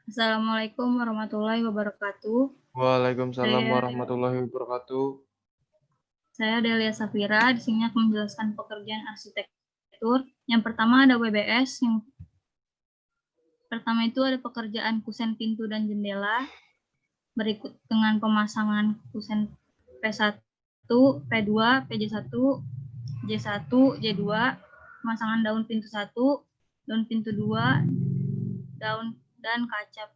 Assalamualaikum warahmatullahi wabarakatuh. Waalaikumsalam Saya warahmatullahi wabarakatuh. saya Delia Safira. Di sini akan menjelaskan pekerjaan arsitektur. Yang pertama ada WBS. Yang pertama itu ada pekerjaan kusen pintu dan jendela. Berikut dengan pemasangan kusen P1, P2, PJ1, J1, J2, pemasangan daun pintu 1, daun pintu 2, daun dan kaca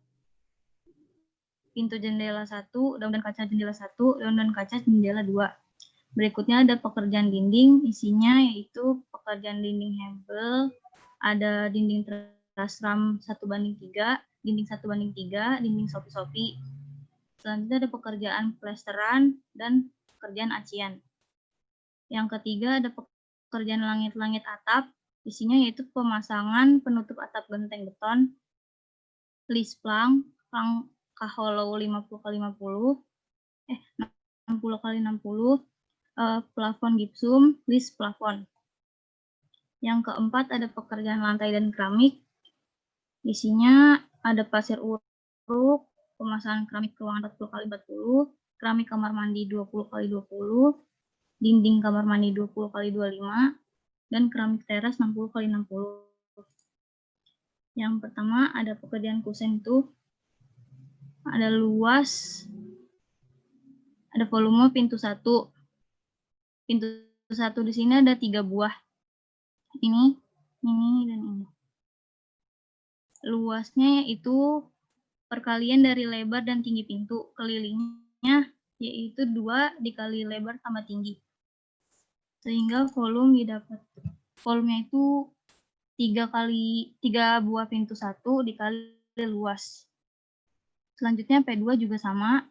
pintu jendela 1, daun dan kaca jendela 1, daun dan kaca jendela 2. Berikutnya ada pekerjaan dinding, isinya yaitu pekerjaan dinding hebel, ada dinding trasram 1:3, dinding 1:3, dinding sopi-sopi. Selanjutnya ada pekerjaan plesteran dan pekerjaan acian. Yang ketiga ada pekerjaan langit-langit atap, isinya yaitu pemasangan penutup atap genteng beton, lisplang, plang kaholo 50x50, 60x60, plafon gipsum, list plafon. Yang keempat ada pekerjaan lantai dan keramik. Isinya ada pasir uruk, pemasangan keramik ruangan 40x40, keramik kamar mandi 20x20, dinding kamar mandi 20x25, dan keramik teras 60x60. Yang pertama ada pekerjaan kusen itu ada luas, ada volume pintu 1. Pintu 1 di sini ada 3 buah. Ini, dan ini. Luasnya yaitu perkalian dari lebar dan tinggi pintu. Kelilingnya yaitu 2 dikali lebar tambah tinggi. Sehingga volumenya itu 3 buah pintu 1 dikali luas. Selanjutnya P2 juga sama.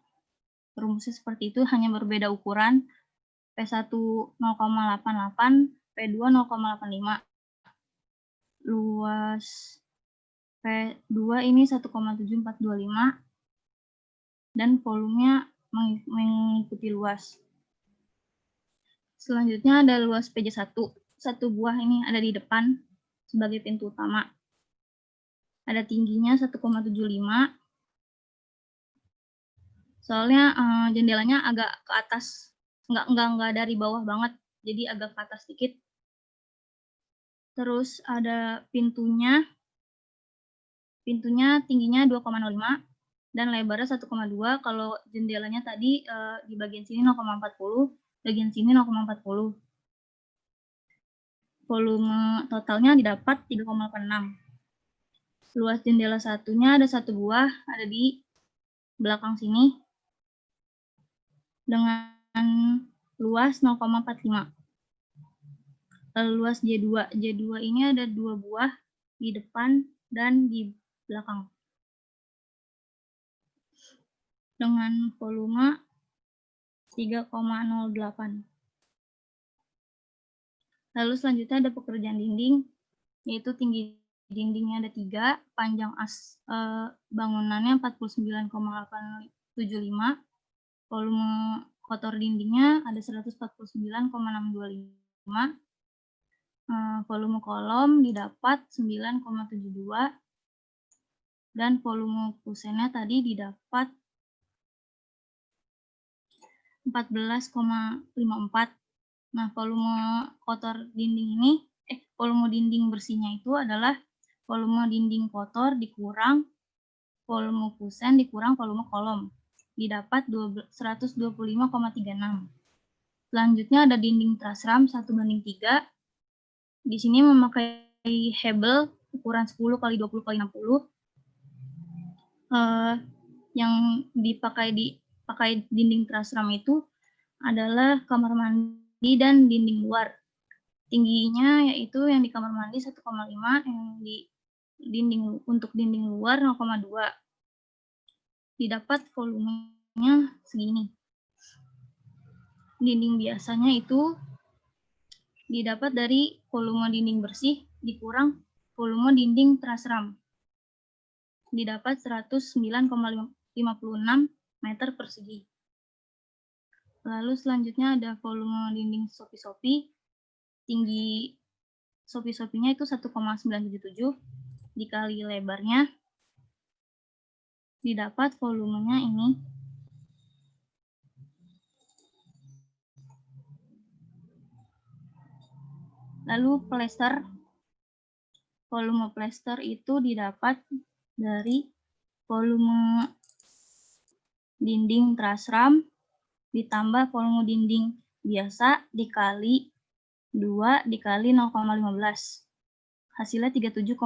Rumusnya seperti itu, hanya berbeda ukuran. P1 0,88, P2 0,85. Luas P2 ini 1,7425 dan volumenya mengikuti luas. Selanjutnya ada luas PJ1. Satu buah ini ada di depan sebagai pintu utama. Ada tingginya 1,75. Soalnya jendelanya agak ke atas, enggak dari bawah banget, jadi agak ke atas sedikit. Terus ada pintunya tingginya 2,05 dan lebarnya 1,2. Kalau jendelanya tadi di bagian sini 0,40, bagian sini 0,40. Volume totalnya didapat 3,86. Luas jendela satunya ada 1 buah, ada di belakang sini dengan luas 0,45. Lalu luas J2. J2 ini ada 2 buah di depan dan di belakang. Dengan volume 3,08. Lalu selanjutnya ada pekerjaan dinding, yaitu tinggi dindingnya ada 3, panjang bangunannya 49,875, volume kotor dindingnya ada 149,625, volume kolom didapat 9,72, dan volume kusennya tadi didapat 14,54. Nah, volume kotor dinding ini, volume dinding bersihnya itu adalah volume dinding kotor dikurang volume kusen dikurang volume kolom. Didapat 125,36. Selanjutnya ada dinding trasram 1:3. Di sini memakai hebel ukuran 10x20x60. Yang dipakai dinding trasram itu adalah kamar mandi dan dinding luar. Tingginya yaitu yang di kamar mandi 1,5, yang di untuk dinding luar 0,2. Didapat volumenya segini. Dinding biasanya itu didapat dari volume dinding bersih dikurang volume dinding trasram. Didapat 109,56 meter persegi. Lalu selanjutnya ada volume dinding sopi-sopi. Tinggi sopi-sopinya itu 1,977 dikali lebarnya didapat volumenya ini. Lalu plester, volume plester itu didapat dari volume dinding truss ram ditambah volume dinding biasa dikali 2 dikali 0,15. Hasilnya 37,61.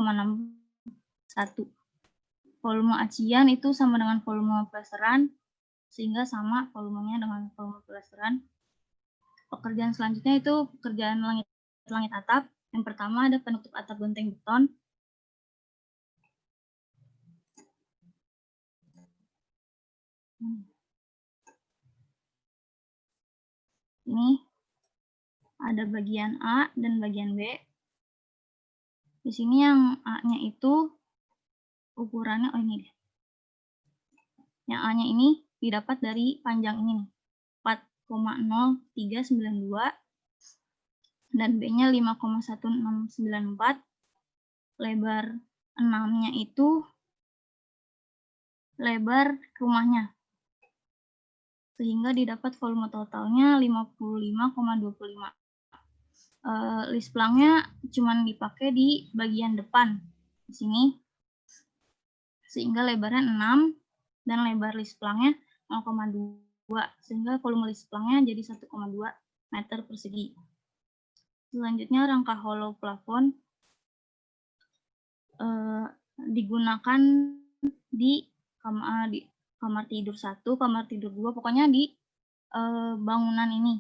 Volume acian itu sama dengan volume plesteran, sehingga sama volumenya dengan volume plesteran. Pekerjaan selanjutnya itu pekerjaan langit atap. Yang pertama ada penutup atap genteng beton. Ini ada bagian A dan bagian B. Di sini yang A-nya itu ukurannya, ini deh. Yang A-nya ini didapat dari panjang ini nih, 4,0392 dan B-nya 5,1694. Lebar 6-nya itu lebar rumahnya. Sehingga didapat volume totalnya 55,25. List plangnya cuma dipakai di bagian depan di sini. Sehingga lebarnya 6 dan lebar list plangnya 0,2. Sehingga volume list plangnya jadi 1,2 meter persegi. Selanjutnya rangka hollow plafon digunakan di kamar tidur 1, kamar tidur 2, pokoknya di bangunan ini.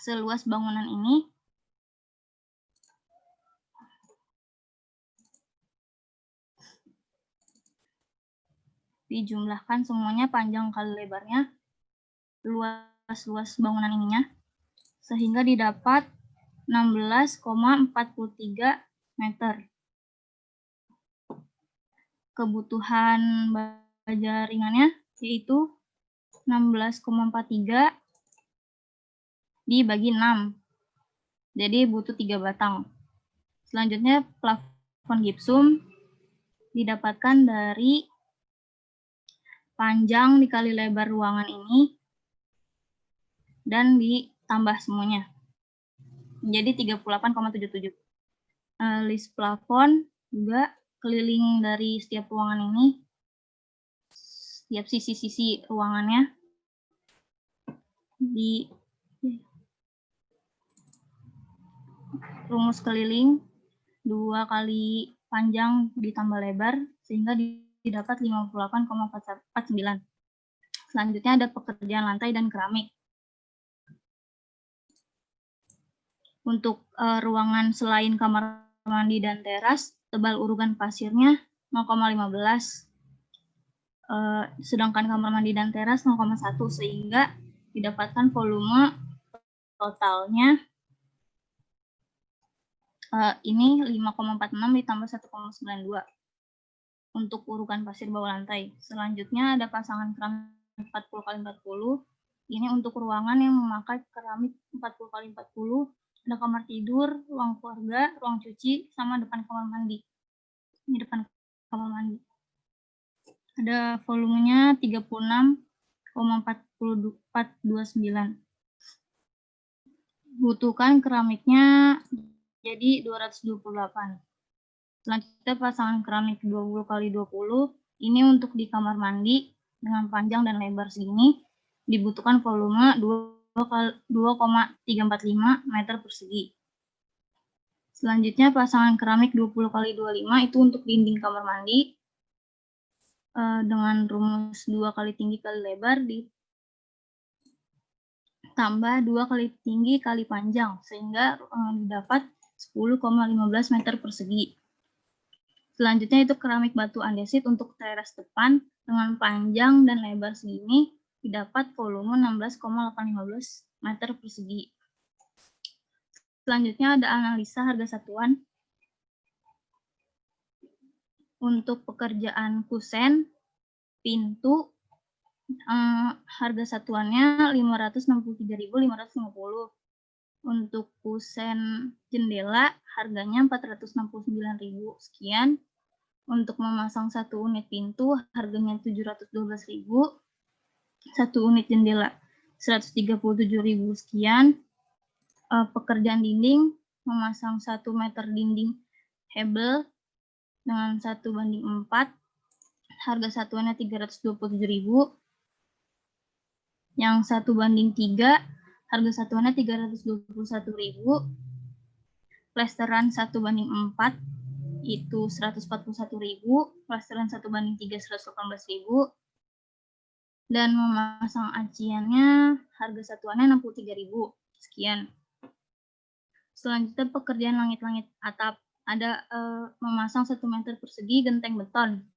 Seluas bangunan ini dijumlahkan semuanya panjang kali lebarnya, luas bangunan ininya, sehingga didapat 16,43 meter. Kebutuhan baja ringannya yaitu 16,43 dibagi 6. Jadi butuh 3 batang. Selanjutnya plafon gipsum didapatkan dari panjang dikali lebar ruangan ini dan ditambah semuanya. Jadi 38,77. List plafon juga keliling dari setiap ruangan ini, setiap sisi-sisi ruangannya di rumus keliling 2 kali panjang ditambah lebar sehingga didapat 58,49. Selanjutnya ada pekerjaan lantai dan keramik. Untuk ruangan selain kamar mandi dan teras, tebal urugan pasirnya 0,15. Sedangkan kamar mandi dan teras 0,1, sehingga didapatkan volume totalnya ini 5,46 ditambah 1,92 untuk urukan pasir bawah lantai. Selanjutnya ada pasangan keramik 40x40. Ini untuk ruangan yang memakai keramik 40x40. Ada kamar tidur, ruang keluarga, ruang cuci, sama depan kamar mandi. Ini depan kamar mandi. Ada volumenya 36,429. Butuhkan keramiknya jadi 228. Selanjutnya pasangan keramik 20x20. Ini untuk di kamar mandi dengan panjang dan lebar segini. Dibutuhkan volume 2,345 meter persegi. Selanjutnya pasangan keramik 20x25 itu untuk dinding kamar mandi dengan rumus 2 kali tinggi kali lebar ditambah 2 kali tinggi kali panjang sehingga didapat 10,15 meter persegi. Selanjutnya itu keramik batu andesit untuk teras depan dengan panjang dan lebar segini didapat volume 16,815 meter persegi. Selanjutnya ada analisa harga satuan. Untuk pekerjaan kusen, pintu, harga satuannya 563.550. Untuk kusen jendela, harganya 469.000 sekian. Untuk memasang 1 unit pintu harganya 712.000, 1 unit jendela 137.000 sekian. Pekerjaan dinding memasang 1 meter dinding hebel dengan 1:4, harga satuannya 327.000. Yang 1:3, harga satuannya 321.000. Plesteran 1:4 itu 141.000, plesteran 1:3 118.000, dan memasang aciannya harga satuannya 63.000 sekian. Selanjutnya pekerjaan langit-langit atap, ada memasang 1 meter persegi genteng beton,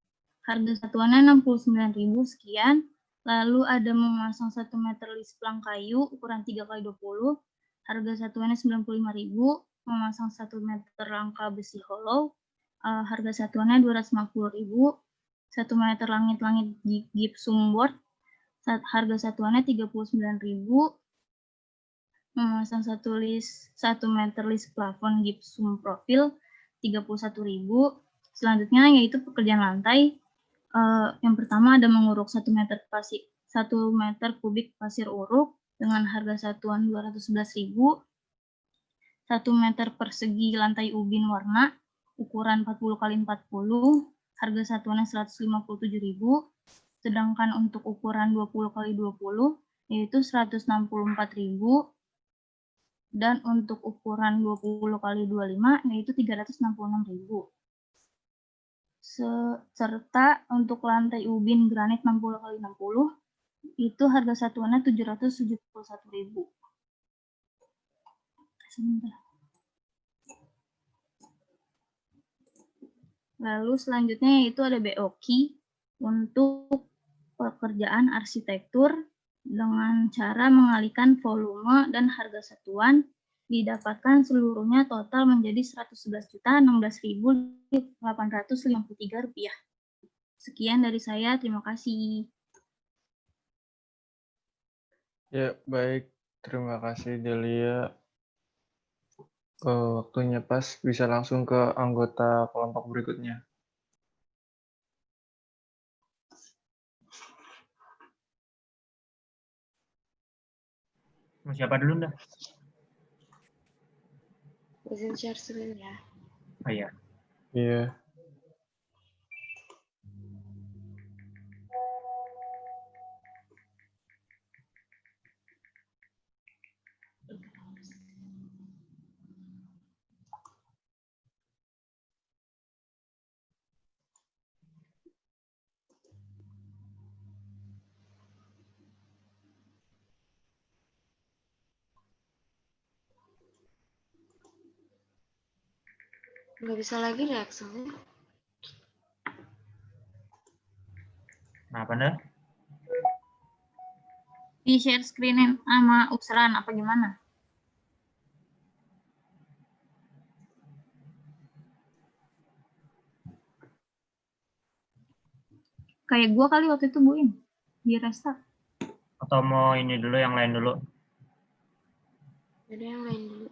harga satuannya 69.000 sekian. Lalu ada memasang 1 meter list plank kayu ukuran 3x20, harga satuannya 95.000. Memasang 1 meter rangka besi hollow, harga satuannya 250.000. 1 meter langit-langit gypsum board, harga satuannya 39.000. Memasang 1 meter list plafon gypsum profil 31.000. Selanjutnya yaitu pekerjaan lantai. Yang pertama ada menguruk 1 meter kubik pasir uruk dengan harga satuan 211.000. 1 meter persegi lantai ubin warna ukuran 40x40, harga satuannya 157.000. Sedangkan untuk ukuran 20x20 yaitu 164.000. Dan untuk ukuran 20x25 yaitu 366.000. Serta untuk lantai ubin granit 60x60 itu harga satuannya 771.000. Lalu selanjutnya yaitu ada BOQ untuk pekerjaan arsitektur dengan cara mengalihkan volume dan harga satuan didapatkan seluruhnya total menjadi Rp111.016.853. Sekian dari saya, terima kasih. Ya, baik. Terima kasih, Delia. Waktunya pas, bisa langsung ke anggota kelompok berikutnya. Mau siapa dulu, dah? Izin share screen ya. Oh iya. Iya. Nggak bisa lagi nih Excel-nya. Kenapa, dah? Di share screen sama Usran apa gimana? Kayak gua kali waktu itu buin di restart. Atau mau ini dulu, yang lain dulu? Ada yang lain dulu.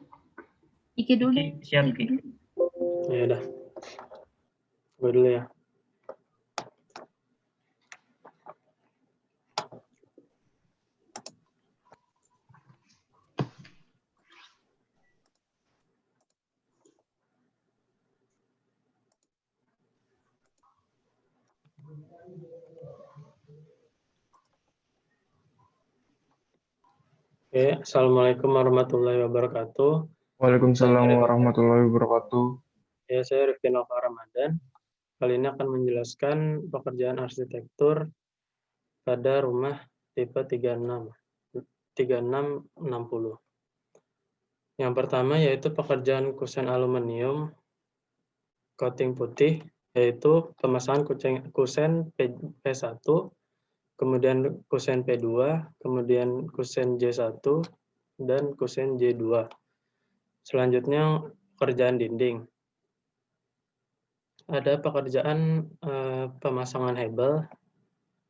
Iki dulu Iki, deh. siap, Iki Ki. dulu. Ya udah. Gue dulu ya. Oke, Assalamualaikum warahmatullahi wabarakatuh. Waalaikumsalam warahmatullahi wabarakatuh. Ya, saya Rifki Nova Ramadan. Kali ini akan menjelaskan pekerjaan arsitektur pada rumah tipe 3660. Yang pertama yaitu pekerjaan kusen aluminium coating putih, yaitu pemasangan kusen P1, kemudian kusen P2, kemudian kusen J1, dan kusen J2. Selanjutnya pekerjaan dinding. Ada pekerjaan pemasangan hebel,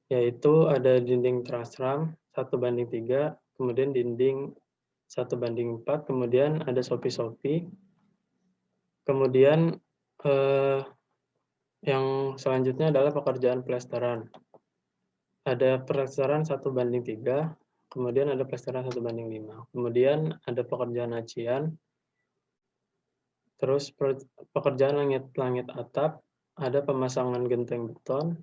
yaitu ada dinding truss ram 1:3, kemudian dinding 1:4, kemudian ada sopi-sopi, kemudian Yang selanjutnya adalah pekerjaan plesteran. Ada plesteran 1:3, kemudian ada plesteran 1:5. Kemudian ada pekerjaan acian, terus pekerjaan langit atap, ada pemasangan genteng beton,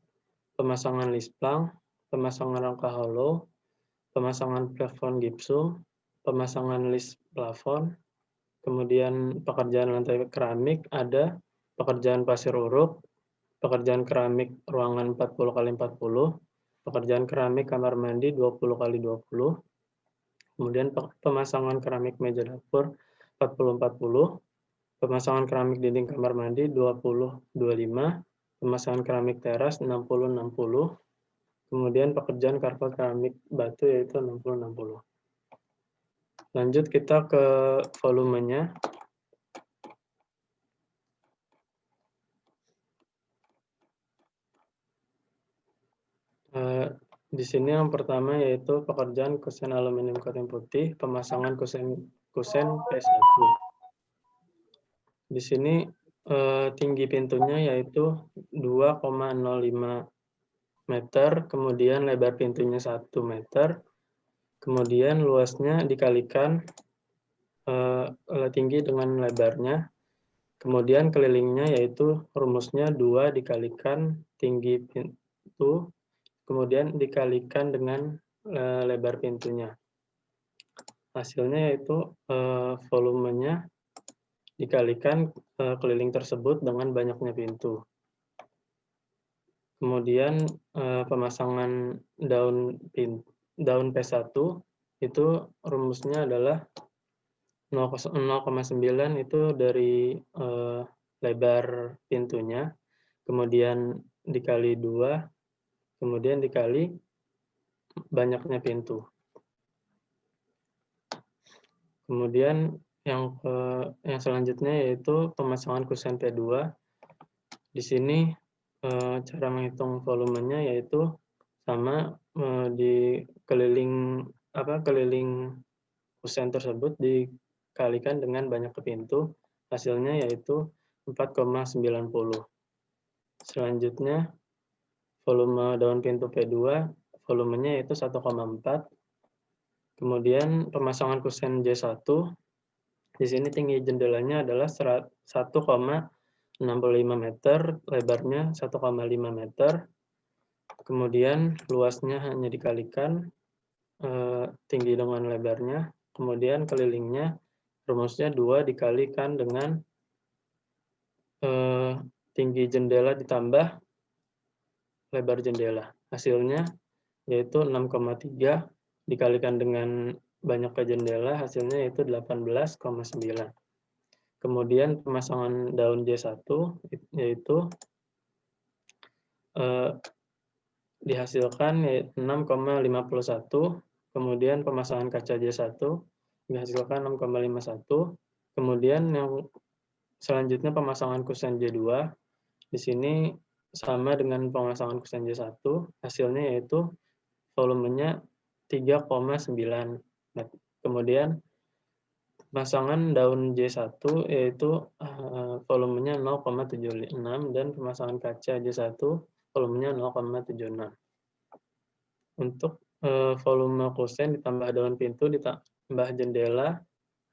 pemasangan lisplang, pemasangan rangka hollow, pemasangan plafon gipsum, pemasangan list plafon, kemudian pekerjaan lantai keramik, ada pekerjaan pasir uruk, pekerjaan keramik ruangan 40x40, pekerjaan keramik kamar mandi 20x20, kemudian pemasangan keramik meja dapur 40x40, pemasangan keramik dinding kamar mandi 20x25, pemasangan keramik teras 60x60, kemudian pekerjaan karpet keramik batu yaitu 60x60. Lanjut kita ke volumenya. Di sini yang pertama yaitu pekerjaan kusen aluminium coating putih, pemasangan kusen P1. Di sini tinggi pintunya yaitu 2,05 meter, kemudian lebar pintunya 1 meter, kemudian luasnya dikalikan tinggi dengan lebarnya, kemudian kelilingnya yaitu rumusnya 2 dikalikan tinggi pintu, kemudian dikalikan dengan lebar pintunya. Hasilnya yaitu volumenya dikalikan keliling tersebut dengan banyaknya pintu. Kemudian pemasangan daun P1 itu rumusnya adalah 0,9 itu dari lebar pintunya, kemudian dikali 2, kemudian dikali banyaknya pintu. Kemudian yang selanjutnya yaitu pemasangan kusen P2. Di sini cara menghitung volumenya yaitu sama di keliling kusen tersebut dikalikan dengan banyaknya pintu, hasilnya yaitu 4,90. Selanjutnya volume daun pintu P2, volumenya yaitu 1,4. Kemudian pemasangan kusen J1, di sini tinggi jendelanya adalah 1,65 meter, lebarnya 1,5 meter. Kemudian luasnya hanya dikalikan tinggi dengan lebarnya. Kemudian kelilingnya rumusnya 2 dikalikan dengan tinggi jendela ditambah lebar jendela. Hasilnya yaitu 6,3 dikalikan dengan banyaknya jendela, hasilnya yaitu 18,9. Kemudian pemasangan daun J1 yaitu dihasilkan 6,51, kemudian pemasangan kaca J1 dihasilkan 6,51, kemudian yang selanjutnya pemasangan kusen J2, di sini sama dengan pemasangan kusen J1, hasilnya yaitu volumenya 3,9. Kemudian pemasangan daun J1 yaitu volumenya 0,76 dan pemasangan kaca J1 volumenya 0,76. Untuk volume kusen ditambah daun pintu ditambah jendela,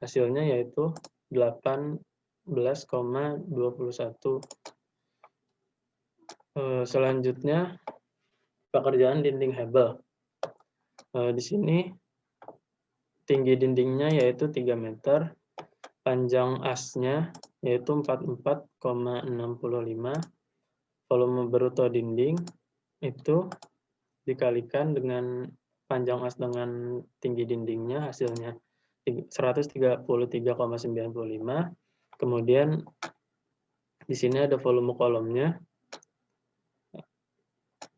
hasilnya yaitu 18,21. Selanjutnya pekerjaan dinding hebel. Di sini tinggi dindingnya yaitu 3 meter, panjang asnya yaitu 44,65, volume bruto dinding itu dikalikan dengan panjang as dengan tinggi dindingnya, hasilnya 133,95. Kemudian di sini ada volume kolomnya.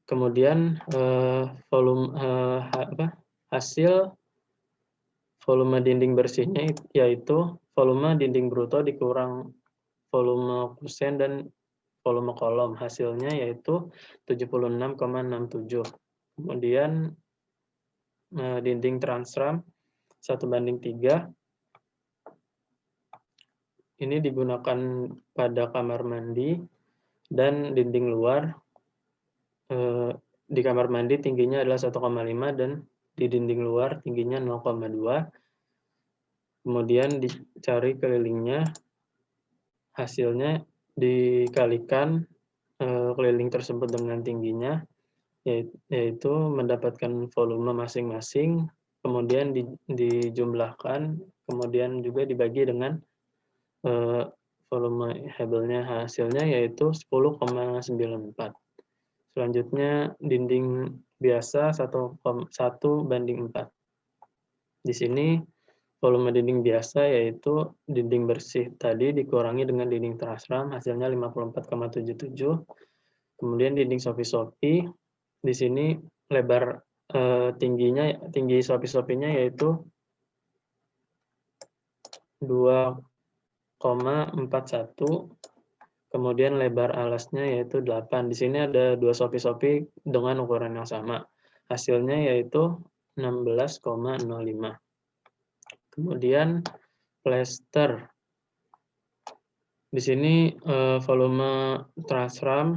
Kemudian hasil volume dinding bersihnya yaitu volume dinding bruto dikurang volume kusen dan volume kolom, hasilnya yaitu 76,67. Kemudian dinding transram 1:3. Ini digunakan pada kamar mandi. dan dinding luar di kamar mandi tingginya adalah 1,5 dan di dinding luar tingginya 0,2. Kemudian dicari kelilingnya, hasilnya dikalikan keliling tersebut dengan tingginya, yaitu mendapatkan volume masing-masing, kemudian dijumlahkan, kemudian juga dibagi dengan volume Hubble-nya, hasilnya yaitu 10,94. Selanjutnya dinding biasa 1:4. Di sini volume dinding biasa yaitu dinding bersih tadi dikurangi dengan dinding terasram, hasilnya 54,77. Kemudian dinding sopi-sopi, di sini lebar tinggi sopi-sopinya yaitu 2,41. Kemudian lebar alasnya yaitu 8. Di sini ada 2 sopi-sopi dengan ukuran yang sama. Hasilnya yaitu 16,05. Kemudian plester. Di sini volume terasram,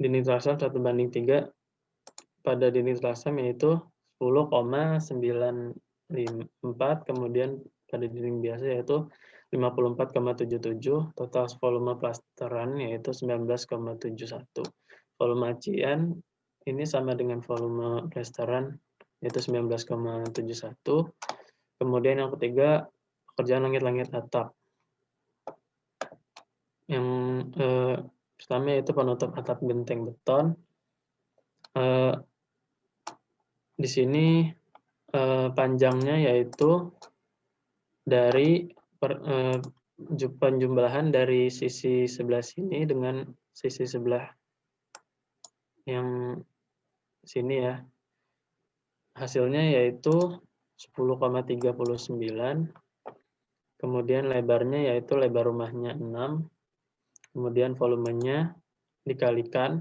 dinding terasram 1:3 pada dinding terasram yaitu 10,94, kemudian pada dinding biasa yaitu 54,77, total volume plesteran yaitu 19,71. Volume acian ini sama dengan volume plesteran yaitu 19,71. Kemudian yang ketiga, pekerjaan langit-langit atap. Yang pertama yaitu penutup atap genteng beton. Di sini panjangnya yaitu dari penjumlahan dari sisi sebelah sini dengan sisi sebelah yang sini ya. Hasilnya yaitu 10,39. Kemudian lebarnya yaitu lebar rumahnya 6. Kemudian volumenya dikalikan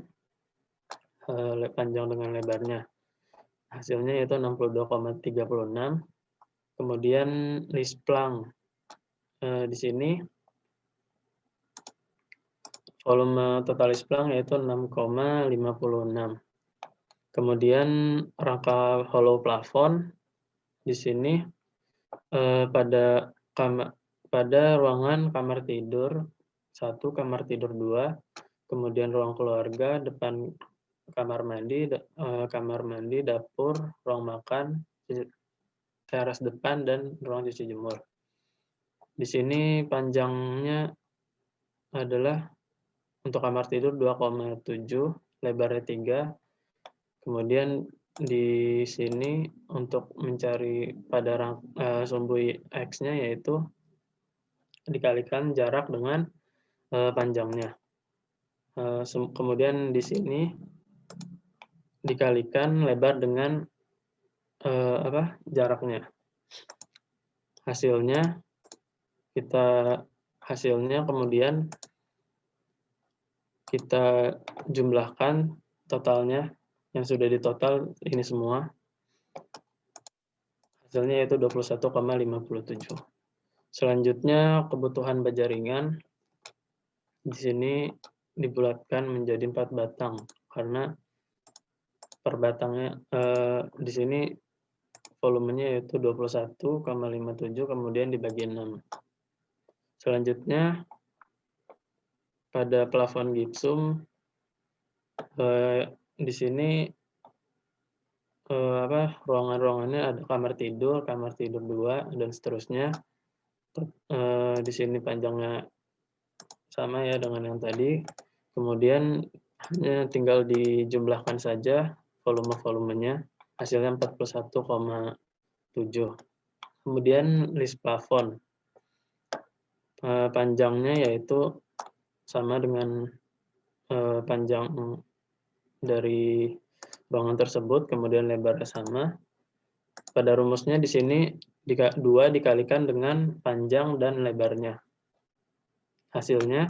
panjang dengan lebarnya. Hasilnya yaitu 62,36. Kemudian list plank. Di sini volume total list plank yaitu 6,56. Kemudian rangka hollow plafon di sini pada ruangan kamar tidur 1, kamar tidur 2, kemudian ruang keluarga, depan kamar mandi, dapur, ruang makan, teras depan, dan ruang cuci jemur. Di sini panjangnya adalah untuk kamar tidur 2,7, lebarnya 3. Kemudian di sini untuk mencari pada sumbu X-nya yaitu dikalikan jarak dengan panjangnya. Kemudian di sini dikalikan lebar dengan jaraknya. Hasilnya kemudian kita jumlahkan totalnya yang sudah ditotal ini semua. Hasilnya yaitu 21,57. Selanjutnya kebutuhan baja ringan di sini dibulatkan menjadi 4 batang karena per batangnya di sini volumenya yaitu 21,57, kemudian dibagi 6. Selanjutnya pada plafon gipsum di sini ruangan-ruangannya ada kamar tidur 2 dan seterusnya. Di sini panjangnya sama ya dengan yang tadi. Kemudian hanya tinggal dijumlahkan saja volume-volumenya, hasilnya 41,7. Kemudian list plafon. Panjangnya yaitu sama dengan panjang dari ruangan tersebut, kemudian lebarnya sama. Pada rumusnya di sini 2 dikalikan dengan panjang dan lebarnya. Hasilnya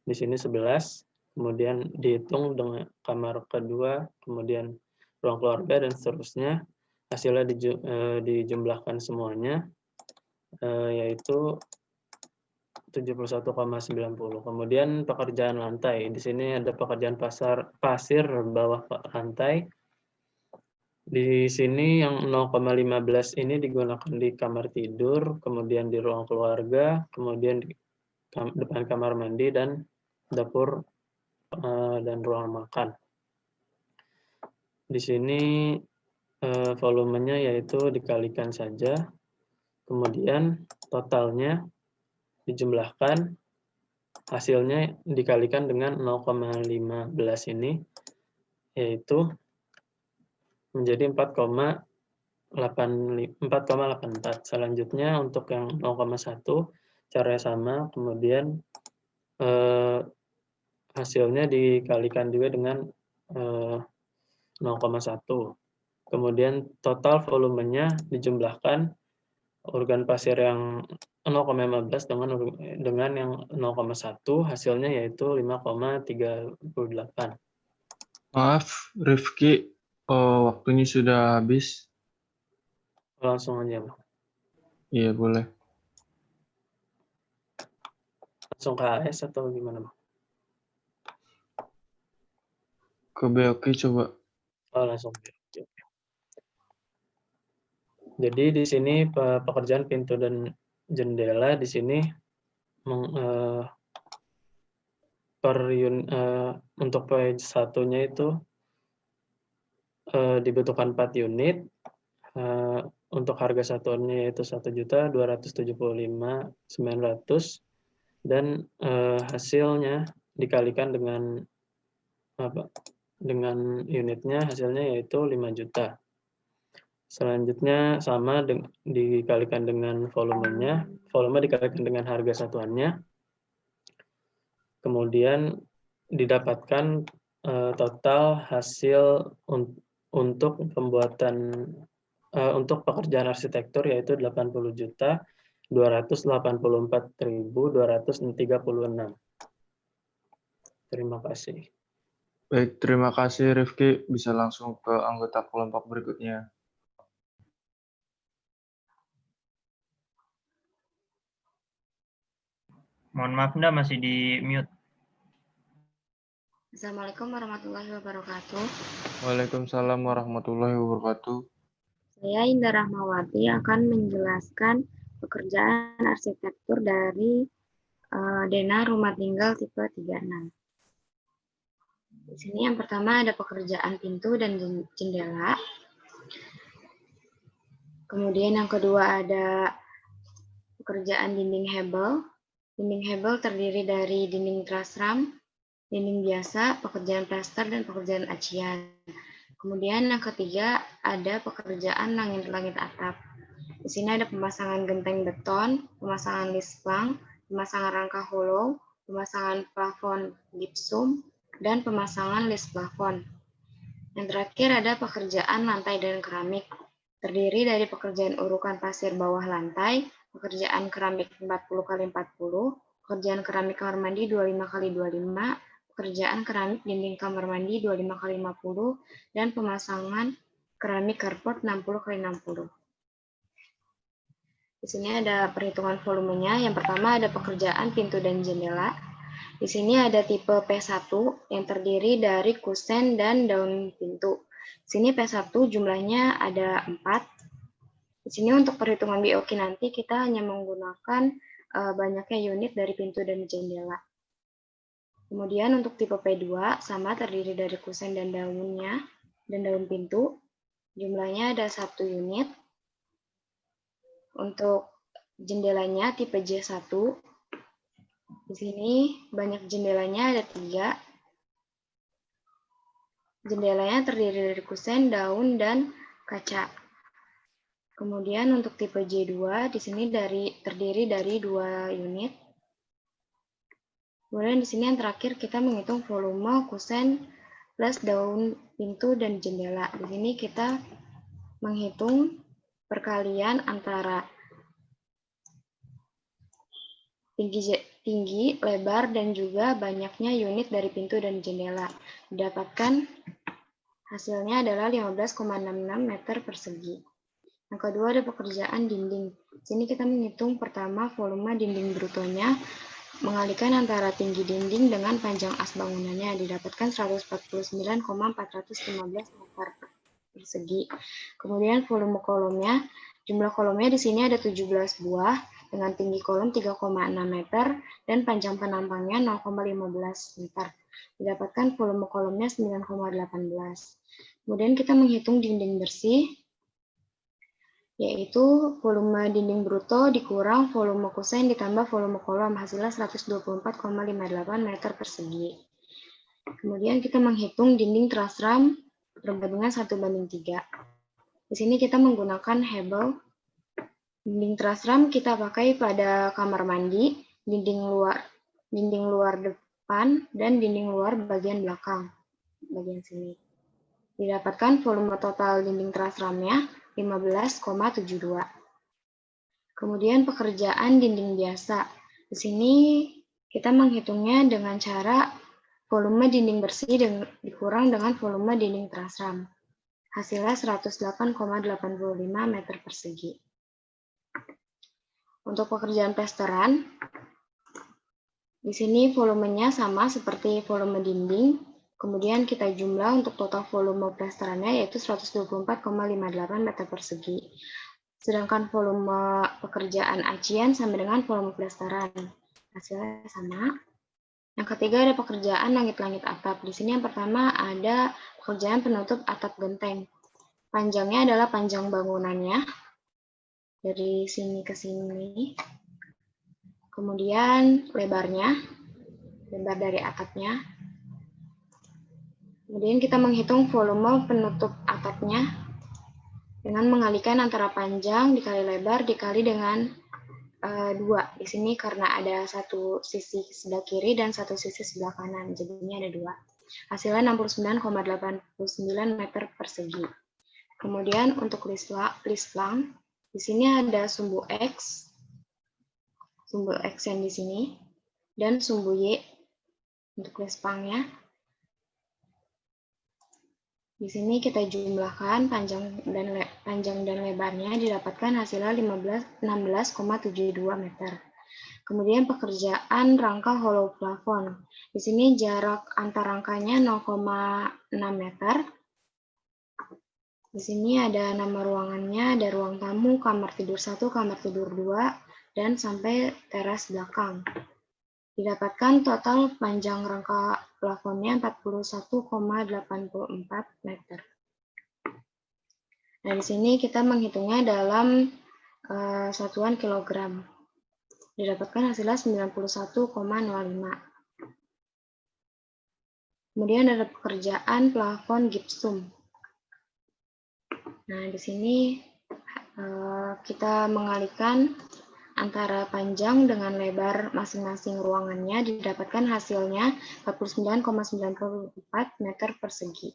di sini 11, kemudian dihitung dengan kamar kedua, kemudian ruang keluarga dan seterusnya. Hasilnya dijumlahkan semuanya, yaitu 71,90. Kemudian pekerjaan lantai. Di sini ada pekerjaan pasir bawah lantai. Di sini yang 0,15 ini digunakan di kamar tidur, kemudian di ruang keluarga, kemudian di depan kamar mandi dan dapur dan ruang makan. Di sini volumenya yaitu dikalikan saja, kemudian totalnya dijumlahkan, hasilnya dikalikan dengan 0,15 ini, yaitu menjadi 4,84. Selanjutnya untuk yang 0,1 caranya sama, kemudian hasilnya dikalikan juga dengan 0,1. Kemudian total volumenya dijumlahkan organ pasir yang 0,15 dengan yang 0,1, hasilnya yaitu 5,38. Maaf, Rifki, waktunya sudah habis. Langsung aja, Bang. Iya, boleh. Langsung ke AS atau gimana, Bang? Ke BOK coba. Oh, langsung. Oke. Jadi di sini pekerjaan pintu dan jendela di sini untuk P1-nya itu dibutuhkan 4 unit. Untuk harga satuannya yaitu 1.275.900 dan hasilnya dikalikan dengan unitnya, hasilnya yaitu 5 juta. Selanjutnya sama dikalikan dengan volumenya, volume dikalikan dengan harga satuannya. Kemudian didapatkan total hasil untuk untuk pekerjaan arsitektur yaitu 80.284.236. Terima kasih. Baik, terima kasih Rifki. Bisa langsung ke anggota kelompok berikutnya. Mohon maaf, Nda, masih di mute. Assalamualaikum warahmatullahi wabarakatuh. Waalaikumsalam warahmatullahi wabarakatuh. Saya Indah Rahmawati akan menjelaskan pekerjaan arsitektur dari Dena Rumah Tinggal tipe 36. Di sini yang pertama ada pekerjaan pintu dan jendela. Kemudian yang kedua ada pekerjaan dinding hebel. Dinding hebel terdiri dari dinding truss ram, dinding biasa, pekerjaan plaster, dan pekerjaan acian. Kemudian yang ketiga ada pekerjaan langit-langit atap. Di sini ada pemasangan genteng beton, pemasangan list plank, pemasangan rangka hollow, pemasangan plafon gipsum, dan pemasangan list plafon. Yang terakhir ada pekerjaan lantai dan keramik. Terdiri dari pekerjaan urukan pasir bawah lantai, pekerjaan keramik 40x40, pekerjaan keramik kamar mandi 25x25, pekerjaan keramik dinding kamar mandi 25x50, dan pemasangan keramik carport 60x60. Di sini ada perhitungan volumenya. Yang pertama ada pekerjaan pintu dan jendela. Di sini ada tipe P1 yang terdiri dari kusen dan daun pintu. Di sini P1 jumlahnya ada 4. Di sini untuk perhitungan BOQ nanti kita hanya menggunakan banyaknya unit dari pintu dan jendela. Kemudian untuk tipe P2 sama terdiri dari kusen dan daunnya dan daun pintu. Jumlahnya ada 1 unit. Untuk jendelanya tipe J1. Di sini banyak jendelanya ada 3. Jendelanya terdiri dari kusen, daun, dan kaca. Kemudian untuk tipe J2 di sini terdiri dari 2 unit. Kemudian di sini yang terakhir kita menghitung volume kusen plus daun pintu dan jendela. Di sini kita menghitung perkalian antara tinggi, lebar, dan juga banyaknya unit dari pintu dan jendela. Didapatkan hasilnya adalah 15,66 meter persegi. Yang kedua ada pekerjaan dinding. Di sini kita menghitung pertama volume dinding brutonya, mengalihkan antara tinggi dinding dengan panjang as bangunannya, didapatkan 149,415 meter persegi. Kemudian volume kolomnya, jumlah kolomnya di sini ada 17 buah, dengan tinggi kolom 3,6 meter, dan panjang penampangnya 0,15 meter. Didapatkan volume kolomnya 9,18. Kemudian kita menghitung dinding bersih, yaitu volume dinding bruto dikurang volume kusen ditambah volume kolom, hasilnya 124,58 meter persegi. Kemudian kita menghitung dinding truss ram perbandingan 1:3. Di sini kita menggunakan hebel. Dinding truss ram kita pakai pada kamar mandi, dinding luar depan, dan dinding luar bagian belakang, bagian sini. Didapatkan volume total dinding truss ramnya 15,72. Kemudian pekerjaan dinding biasa. Di sini kita menghitungnya dengan cara volume dinding bersih dikurang dengan volume dinding truss ram. Hasilnya 108,85 meter persegi. Untuk pekerjaan plesteran, di sini volumenya sama seperti volume dinding. Kemudian kita jumlah untuk total volume plesterannya yaitu 124,58 meter persegi. Sedangkan volume pekerjaan acian sama dengan volume plesteran. Hasilnya sama. Yang ketiga ada pekerjaan langit-langit atap. Di sini yang pertama ada pekerjaan penutup atap genteng. Panjangnya adalah panjang bangunannya dari sini ke sini. Kemudian lebarnya, lebar dari atapnya. Kemudian kita menghitung volume penutup atapnya dengan mengalihkan antara panjang dikali lebar dikali dengan 2. Di sini karena ada satu sisi sebelah kiri dan satu sisi sebelah kanan, jadinya ada 2. Hasilnya 69,89 meter persegi. Kemudian untuk list plank, di sini ada sumbu X yang di sini, dan sumbu Y untuk list planknya. Di sini kita jumlahkan panjang dan lebarnya, didapatkan hasilnya 16,72 meter. Kemudian pekerjaan rangka hollow plafon. Di sini jarak antar rangkanya 0,6 meter. Di sini ada nama ruangannya, ada ruang tamu, kamar tidur 1, kamar tidur 2, dan sampai teras belakang. Didapatkan total panjang rangka plafonnya 41,84 meter. Nah, di sini kita menghitungnya dalam satuan kilogram. Didapatkan hasilnya 91,05. Kemudian ada pekerjaan plafon gipsum. Nah, di sini kita mengalihkan antara panjang dengan lebar masing-masing ruangannya, didapatkan hasilnya 49,94 meter persegi.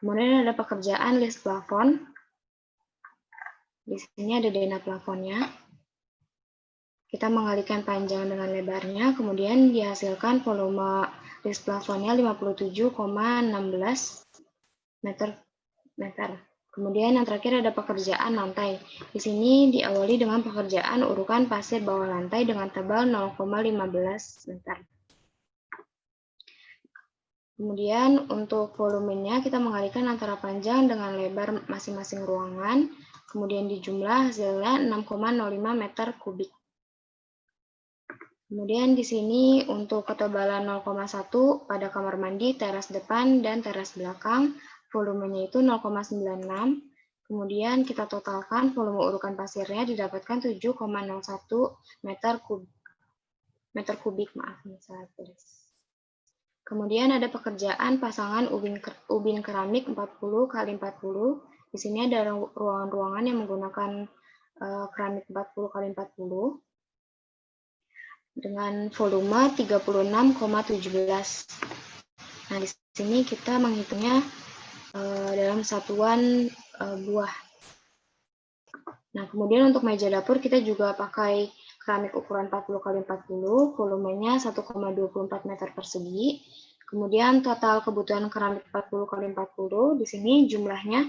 Kemudian ada pekerjaan list plafon. Di sini ada dena plafonnya. Kita mengalihkan panjang dengan lebarnya, kemudian dihasilkan volume list plafonnya 57,16 meter. Kemudian yang terakhir ada pekerjaan lantai. Di sini diawali dengan pekerjaan urukan pasir bawah lantai dengan tebal 0,15 meter. Kemudian untuk volumenya kita mengalihkan antara panjang dengan lebar masing-masing ruangan. Kemudian dijumlah hasilnya 6,05 meter kubik. Kemudian di sini untuk ketebalan 0,1 pada kamar mandi, teras depan, dan teras belakang. Volumenya itu 0,96. Kemudian kita totalkan volume urukan pasirnya didapatkan 7,01 meter kubik. Kemudian ada pekerjaan pasangan ubin keramik 40 x 40. Di sini ada ruangan-ruangan yang menggunakan keramik 40 x 40 dengan volume 36,17. Nah, di sini kita menghitungnya dalam satuan buah. Nah, kemudian untuk meja dapur kita juga pakai keramik ukuran 40 x 40, volumenya 1,24 meter persegi. Kemudian total kebutuhan keramik 40 x 40 di sini jumlahnya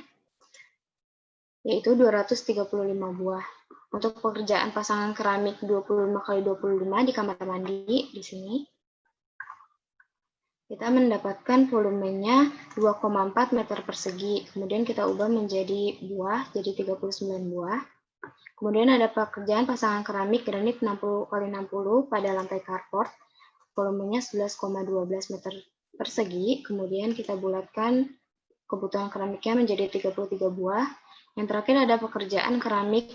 yaitu 235 buah. Untuk pekerjaan pasangan keramik 25x25 di kamar mandi di sini, kita mendapatkan volumenya 2,4 meter persegi. Kemudian kita ubah menjadi buah, jadi 39 buah. Kemudian ada pekerjaan pasangan keramik granit 60x60 pada lantai carport, volumenya 11,12 meter persegi. Kemudian kita bulatkan kebutuhan keramiknya menjadi 33 buah. Yang terakhir ada pekerjaan keramik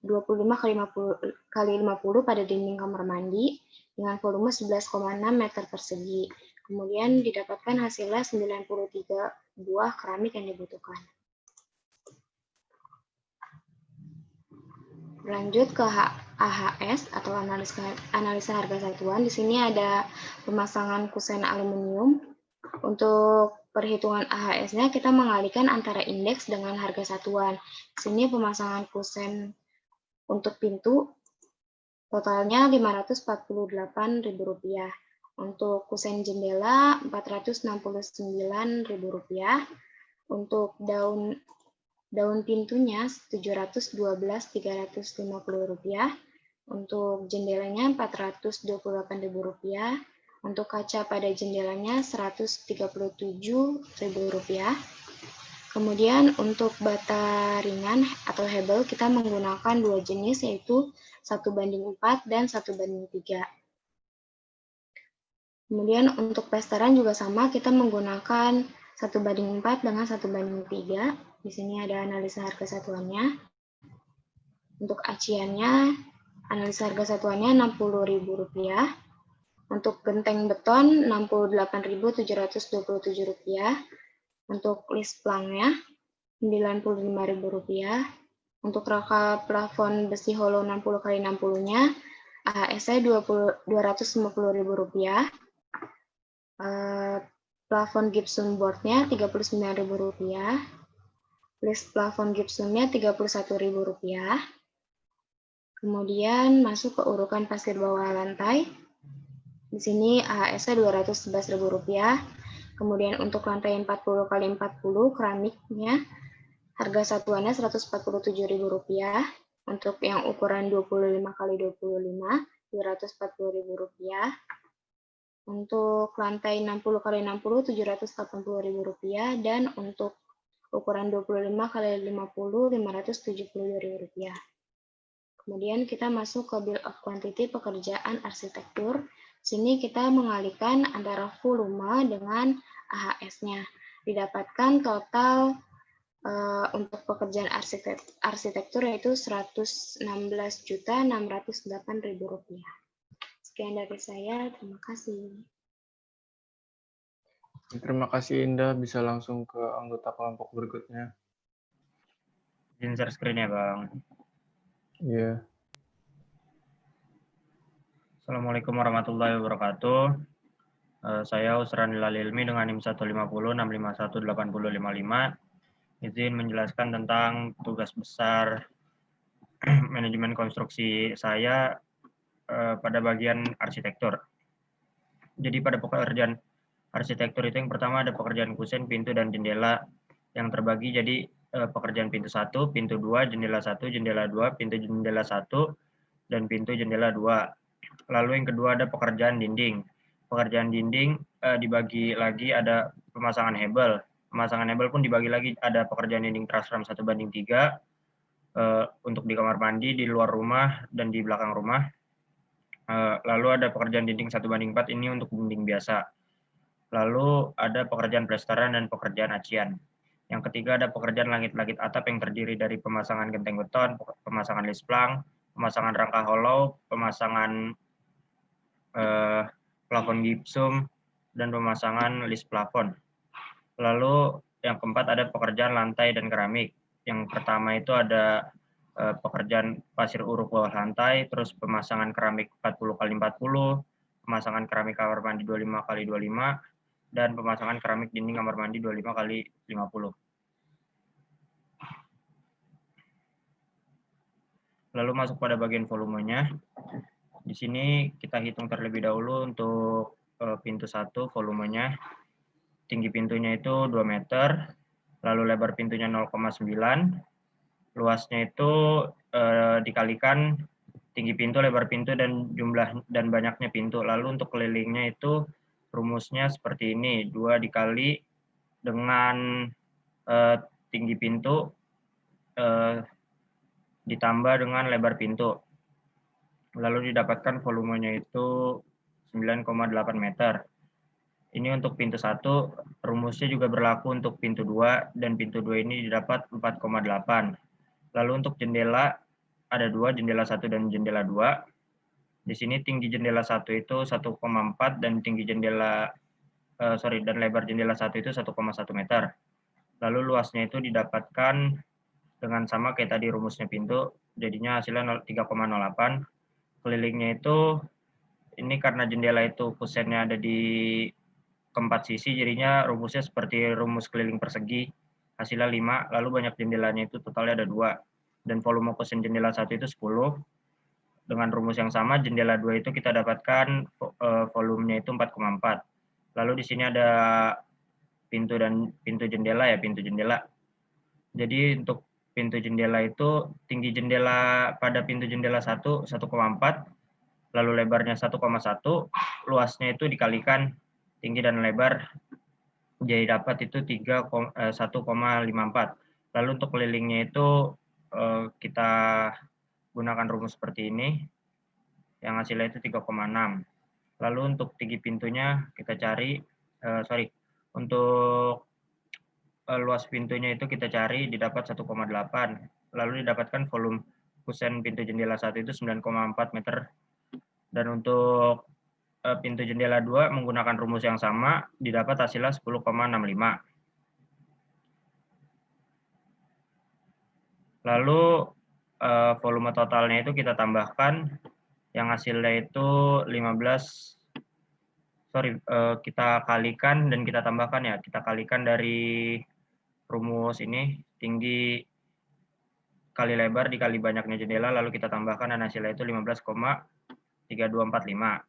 25x50 pada dinding kamar mandi dengan volume 11,6 meter persegi. Kemudian didapatkan hasilnya 93 buah keramik yang dibutuhkan. Lanjut ke AHS atau analisa harga satuan. Di sini ada pemasangan kusen aluminium. Untuk perhitungan AHS-nya kita mengalihkan antara indeks dengan harga satuan. Di sini pemasangan kusen untuk pintu totalnya Rp548.000. Untuk kusen jendela Rp469.000. Untuk daun pintunya Rp712.350. Untuk jendelanya Rp428.000. Untuk kaca pada jendelanya Rp137.000. Kemudian untuk bata ringan atau hebel kita menggunakan dua jenis, yaitu 1:4 dan 1:3. Kemudian untuk plesteran juga sama, kita menggunakan 1:4 dengan 1:3. Di sini ada analisa harga satuannya. Untuk aciannya, analisa harga satuannya Rp60.000. Untuk genteng beton Rp68.727. Untuk list plangnya Rp95.000. Untuk rangka plafon besi hollow 60x60-nya AHS-nya Rp250.000. Plafon gypsum board-nya Rp39.000. List plafon gypsumnya Rp31.000. Kemudian masuk ke urukan pasir bawah lantai. Di sini AHS-nya Rp211.000. Kemudian untuk lantai 40x40 keramiknya harga satuannya Rp147.000. Untuk yang ukuran 25x25 Rp240.000. Untuk lantai 60x60 Rp780.000 dan untuk ukuran 25x50 Rp572.000. Kemudian kita masuk ke bill of quantity pekerjaan arsitektur. Sini kita mengalihkan antara volume dengan AHS-nya. Didapatkan total untuk pekerjaan arsitektur yaitu Rp116.608.000. Sekian dari saya, terima kasih. Terima kasih Indah, bisa langsung ke anggota kelompok berikutnya. Izin share screen ya, Bang. Iya. Assalamualaikum warahmatullahi wabarakatuh. Saya Usran Ilmi dengan NIM 15065180555. Izin menjelaskan tentang tugas besar manajemen konstruksi saya pada bagian arsitektur. Jadi pada pekerjaan arsitektur itu yang pertama ada pekerjaan kusen, pintu, dan jendela yang terbagi jadi pekerjaan pintu 1, pintu 2, jendela 1, jendela 2, pintu jendela 1, dan pintu jendela 2. Lalu yang kedua ada pekerjaan dinding. Pekerjaan dinding dibagi lagi ada pemasangan hebel. Pemasangan hebel pun dibagi lagi ada pekerjaan dinding truss ram 1:3 untuk di kamar mandi, di luar rumah, dan di belakang rumah. Lalu ada pekerjaan dinding 1:4 ini untuk dinding biasa. Lalu ada pekerjaan plesteran dan pekerjaan acian. Yang ketiga ada pekerjaan langit-langit atap yang terdiri dari pemasangan genteng beton, pemasangan list plang, pemasangan rangka hollow, pemasangan plafon gipsum, dan pemasangan list plafon. Lalu yang keempat ada pekerjaan lantai dan keramik. Yang pertama itu ada pekerjaan pasir uruk bawah lantai, terus pemasangan keramik 40x40, pemasangan keramik kamar mandi 25x25, dan pemasangan keramik dinding kamar mandi 25x50. Lalu masuk pada bagian volumenya. Di sini kita hitung terlebih dahulu untuk pintu 1 volumenya. Tinggi pintunya itu 2 meter, lalu lebar pintunya 0,9, luasnya itu dikalikan tinggi pintu, lebar pintu, dan jumlah dan banyaknya pintu. Lalu untuk kelilingnya itu rumusnya seperti ini, 2 dikali dengan tinggi pintu ditambah dengan lebar pintu. Lalu didapatkan volumenya itu 9,8 meter. Ini untuk pintu 1, rumusnya juga berlaku untuk pintu 2, dan pintu 2 ini didapat 4,8. Lalu untuk jendela, ada 2, jendela 1 dan jendela 2. Di sini tinggi jendela 1 itu 1,4 dan tinggi jendela dan lebar jendela 1 itu 1,1 meter. Lalu luasnya itu didapatkan dengan sama kayak tadi rumusnya pintu, jadinya hasilnya 3,08. Kelilingnya itu ini karena jendela itu kusennya ada di keempat sisi, jadinya rumusnya seperti rumus keliling persegi, hasilnya 5, lalu banyak jendelanya itu totalnya ada 2, dan volume kusen jendela 1 itu 10. Dengan rumus yang sama, jendela 2 itu kita dapatkan volumenya itu 4,4. Lalu di sini ada pintu jendela ya, pintu jendela. Jadi untuk pintu jendela itu tinggi jendela pada pintu jendela 1 1,4, lalu lebarnya 1,1, luasnya itu dikalikan tinggi dan lebar, jadi dapat itu 1,54. Lalu untuk kelilingnya itu kita gunakan rumus seperti ini, yang hasilnya itu 3,6. Lalu untuk tinggi pintunya kita cari, untuk luas pintunya itu kita cari, didapat 1,8. Lalu didapatkan volume kusen pintu jendela 1 itu 9,4 meter. Dan untuk pintu jendela 2 menggunakan rumus yang sama, didapat hasilnya 10,65. Lalu volume totalnya itu kita tambahkan, yang hasilnya itu kita kalikan dan kita tambahkan ya. Kita kalikan dari rumus ini, tinggi kali lebar dikali banyaknya jendela, lalu kita tambahkan dan hasilnya itu 15,3245.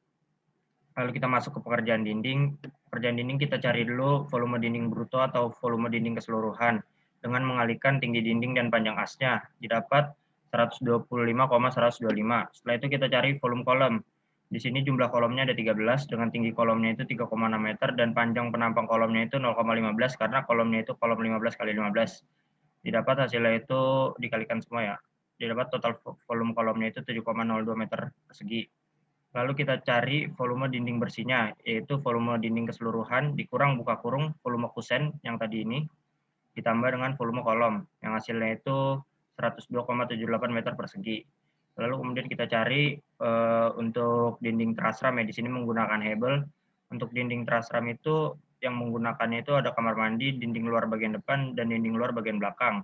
Lalu kita masuk ke pekerjaan dinding. Pekerjaan dinding kita cari dulu volume dinding bruto atau volume dinding keseluruhan dengan mengalihkan tinggi dinding dan panjang asnya. Didapat 125,125. Setelah itu kita cari volume kolom. Di sini jumlah kolomnya ada 13 dengan tinggi kolomnya itu 3,6 meter dan panjang penampang kolomnya itu 0,15 karena kolomnya itu kolom 15 kali 15. Didapat hasilnya itu dikalikan semua ya. Didapat total volume kolomnya itu 7,02 meter persegi. Lalu kita cari volume dinding bersihnya, yaitu volume dinding keseluruhan dikurang buka kurung volume kusen yang tadi ini, ditambah dengan volume kolom, yang hasilnya itu 102,78 meter persegi. Lalu kemudian kita cari untuk dinding trasram ya, di sini menggunakan hebel. Untuk dinding trasram itu yang menggunakannya itu ada kamar mandi, dinding luar bagian depan, dan dinding luar bagian belakang.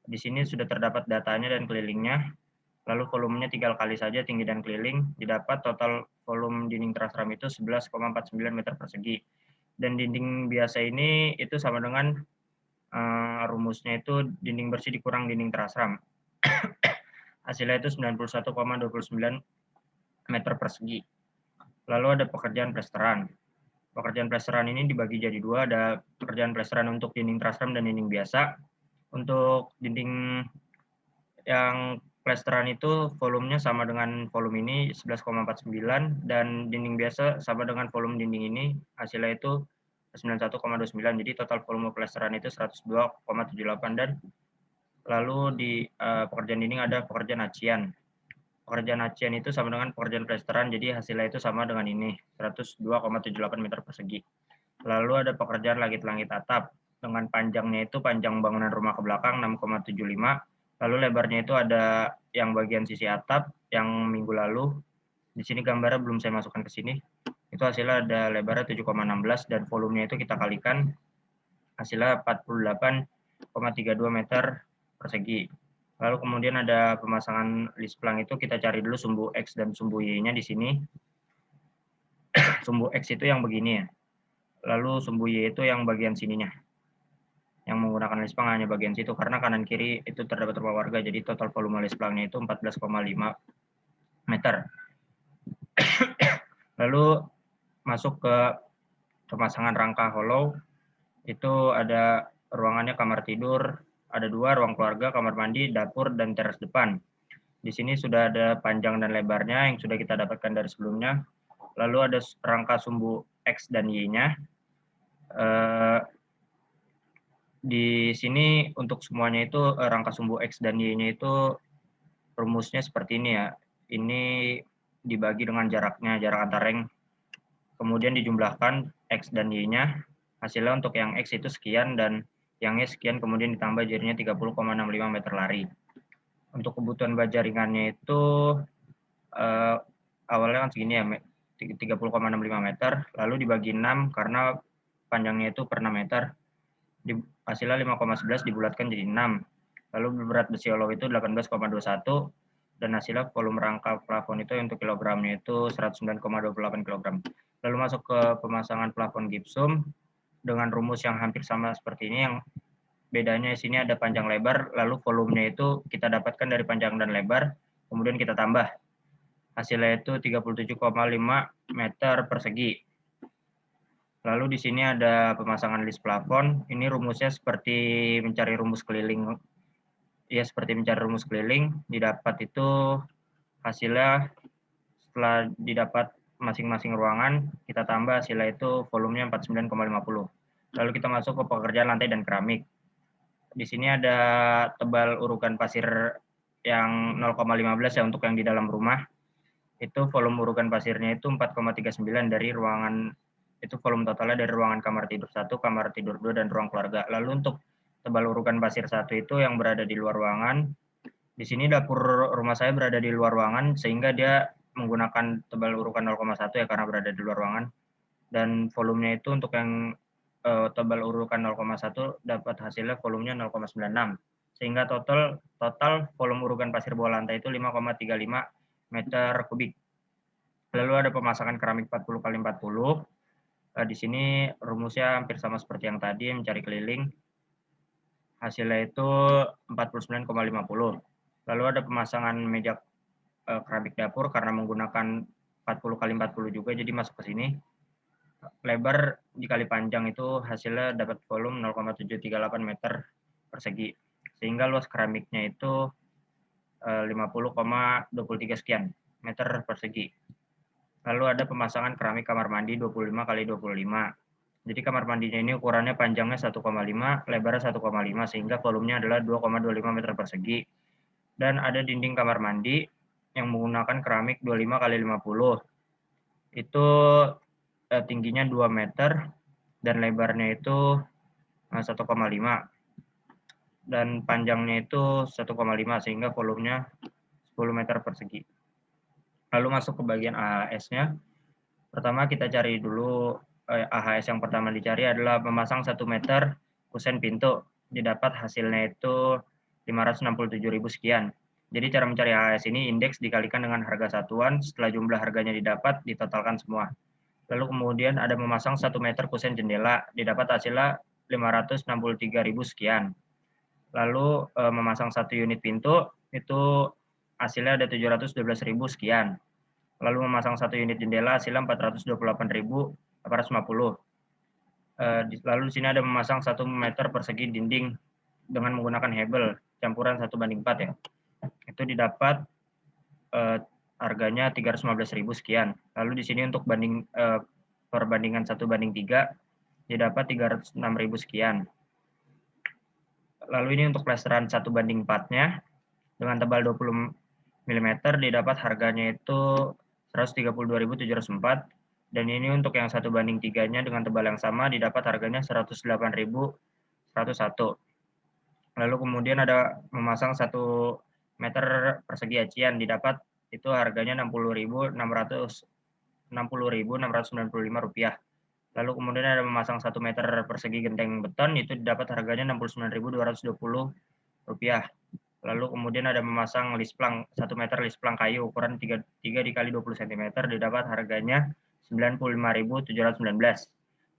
Di sini sudah terdapat datanya dan kelilingnya. Lalu volumenya tinggal kali saja tinggi dan keliling, didapat total volume dinding trasram itu 11,49 meter persegi. Dan dinding biasa ini itu sama dengan rumusnya itu dinding bersih dikurang dinding trasram. Hasilnya itu 91,29 meter persegi. Lalu ada pekerjaan plesteran. Pekerjaan plesteran ini dibagi jadi 2, ada pekerjaan plesteran untuk dinding trasram dan dinding biasa. Untuk dinding yang plesteran itu volumenya sama dengan volume ini 11,49 dan dinding biasa sama dengan volume dinding ini, hasilnya itu 91,29. Jadi total volume plesteran itu 102,78. Dan lalu di pekerjaan dinding ada pekerjaan acian. Pekerjaan acian itu sama dengan pekerjaan plesteran, jadi hasilnya itu sama dengan ini 102,78 meter persegi. Lalu ada pekerjaan langit-langit atap dengan panjangnya itu panjang bangunan rumah ke belakang 6,75. Lalu lebarnya itu ada yang bagian sisi atap yang minggu lalu. Di sini gambarnya belum saya masukkan ke sini. Itu hasilnya ada lebarnya 7,16 dan volumenya itu kita kalikan. Hasilnya 48,32 meter persegi. Lalu kemudian ada pemasangan lisplang itu kita cari dulu sumbu X dan sumbu Y-nya di sini. Sumbu X itu yang begini ya. Lalu sumbu Y itu yang bagian sininya. Yang menggunakan lisplang hanya bagian situ karena kanan kiri itu terdapat rumah warga, jadi total volume lisplangnya itu 14,5 meter. Lalu masuk ke pemasangan rangka hollow, itu ada ruangannya kamar tidur, ada 2, ruang keluarga, kamar mandi, dapur, dan teras depan. Di sini sudah ada panjang dan lebarnya yang sudah kita dapatkan dari sebelumnya. Lalu ada rangka sumbu X dan Y-nya. Di sini untuk semuanya itu rangka sumbu X dan Y-nya itu rumusnya seperti ini ya. Ini dibagi dengan jaraknya, jarak antar ring. Kemudian dijumlahkan X dan Y-nya. Hasilnya untuk yang X itu sekian dan yang Y sekian, kemudian ditambah jadinya 30,65 meter lari. Untuk kebutuhan baja ringannya itu awalnya kan segini ya, 30,65 meter, lalu dibagi 6 karena panjangnya itu per 6 meter. Hasilnya 5,11 dibulatkan jadi 6. Lalu berat besi hollow itu 18,21 dan hasilnya volume rangka plafon itu untuk kilogramnya itu 109,28 kg. Lalu masuk ke pemasangan plafon gipsum dengan rumus yang hampir sama seperti ini. Yang bedanya di sini ada panjang lebar, lalu volumenya itu kita dapatkan dari panjang dan lebar, kemudian kita tambah. Hasilnya itu 37,5 meter persegi. Lalu di sini ada pemasangan list plafon. Ini rumusnya seperti mencari rumus keliling. Ya, seperti mencari rumus keliling. Didapat itu hasilnya setelah didapat masing-masing ruangan, kita tambah hasilnya itu volumenya 49,50. Lalu kita masuk ke pekerjaan lantai dan keramik. Di sini ada tebal urukan pasir yang 0,15 ya untuk yang di dalam rumah. Itu volume urukan pasirnya itu 4,39 dari ruangan, itu volume totalnya dari ruangan kamar tidur 1, kamar tidur 2, dan ruang keluarga. Lalu untuk tebal urukan pasir 1 itu yang berada di luar ruangan. Di sini dapur rumah saya berada di luar ruangan sehingga dia menggunakan tebal urukan 0,1 ya karena berada di luar ruangan. Dan volumenya itu untuk yang tebal urukan 0,1 dapat hasilnya volumenya 0,96. Sehingga total volume urukan pasir bawah lantai itu 5,35 meter kubik. Lalu ada pemasangan keramik 40 x 40. Di sini rumusnya hampir sama seperti yang tadi, mencari keliling. Hasilnya itu 49,50. Lalu ada pemasangan meja keramik dapur karena menggunakan 40 x 40 juga, jadi masuk ke sini. Lebar dikali panjang itu hasilnya dapat volume 0,738 meter persegi. Sehingga luas keramiknya itu 50,23 sekian meter persegi. Lalu ada pemasangan keramik kamar mandi 25 x 25. Jadi kamar mandinya ini ukurannya panjangnya 1,5, lebarnya 1,5, sehingga volumenya adalah 2,25 meter persegi. Dan ada dinding kamar mandi yang menggunakan keramik 25 x 50. Itu tingginya 2 meter dan lebarnya itu 1,5 dan panjangnya itu 1,5 sehingga volumenya 10 meter persegi. Lalu masuk ke bagian AHS-nya. Pertama kita cari dulu AHS yang pertama dicari adalah memasang 1 meter kusen pintu. Didapat hasilnya itu 567.000 sekian. Jadi cara mencari AHS ini indeks dikalikan dengan harga satuan, setelah jumlah harganya didapat, ditotalkan semua. Lalu kemudian ada memasang 1 meter kusen jendela, didapat hasilnya 563.000 sekian. Lalu memasang 1 unit pintu, itu hasilnya ada 712.000 sekian. Lalu memasang 1 unit jendela, hasilnya 428.850. Lalu di sini ada memasang 1 meter persegi dinding dengan menggunakan hebel, campuran 1:4 ya. Itu didapat harganya 315.000 sekian. Lalu di sini untuk perbandingan 1:3 didapat 306.000 sekian. Lalu ini untuk plesteran 1:4-nya dengan tebal 20 mm didapat harganya itu 132.704, dan ini untuk yang 1:3-nya dengan tebal yang sama didapat harganya 108.101. Lalu kemudian ada memasang 1 meter persegi acian, didapat itu harganya 60.695 rupiah. Lalu kemudian ada memasang 1 meter persegi genteng beton, itu didapat harganya 69.220 rupiah. Lalu kemudian ada memasang lisplang 1 meter lisplang kayu ukuran 3 x 20 cm, didapat harganya 95.719.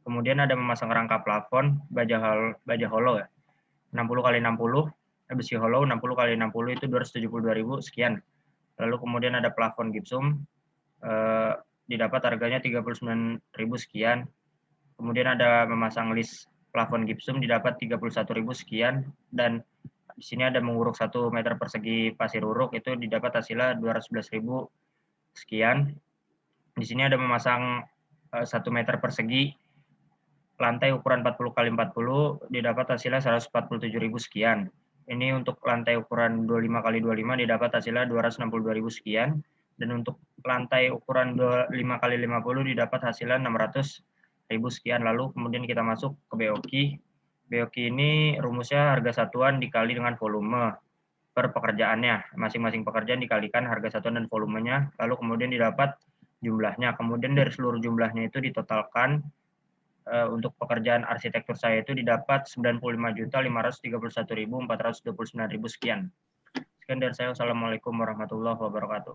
Kemudian ada memasang rangka plafon baja hollow ya, 60 x 60, besi hollow 60 x 60 itu 272.000 sekian. Lalu kemudian ada plafon gipsum, didapat harganya 39.000 sekian. Kemudian ada memasang list plafon gipsum didapat 31.000 sekian, dan di sini ada menguruk 1 meter persegi pasir uruk, itu didapat hasilnya 211.000 sekian. Di sini ada memasang 1 meter persegi lantai ukuran 40 x 40, didapat hasilnya 147.000 sekian. Ini untuk lantai ukuran 25 x 25 didapat hasilnya 262.000 sekian, dan untuk lantai ukuran 25 x 50 didapat hasilnya 600.000 sekian. Lalu kemudian kita masuk ke BOQ. BOQ ini rumusnya harga satuan dikali dengan volume per pekerjaannya. Masing-masing pekerjaan dikalikan harga satuan dan volumenya, lalu kemudian didapat jumlahnya. Kemudian dari seluruh jumlahnya itu ditotalkan. Untuk pekerjaan arsitektur saya itu didapat 95.531.429.000 sekian. Sekian dari saya. Wassalamualaikum warahmatullahi wabarakatuh.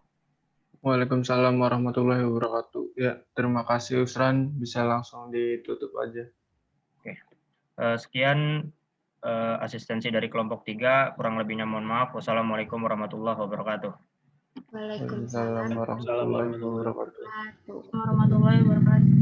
Waalaikumsalam warahmatullahi wabarakatuh. Ya, terima kasih Usran. Bisa langsung ditutup aja. Oke. Sekian asistensi dari kelompok 3. Kurang lebihnya mohon maaf. Wassalamualaikum warahmatullahi wabarakatuh. Waalaikumsalam Waalaikumsalam warahmatullahi wabarakatuh. Warahmatullahi wabarakatuh.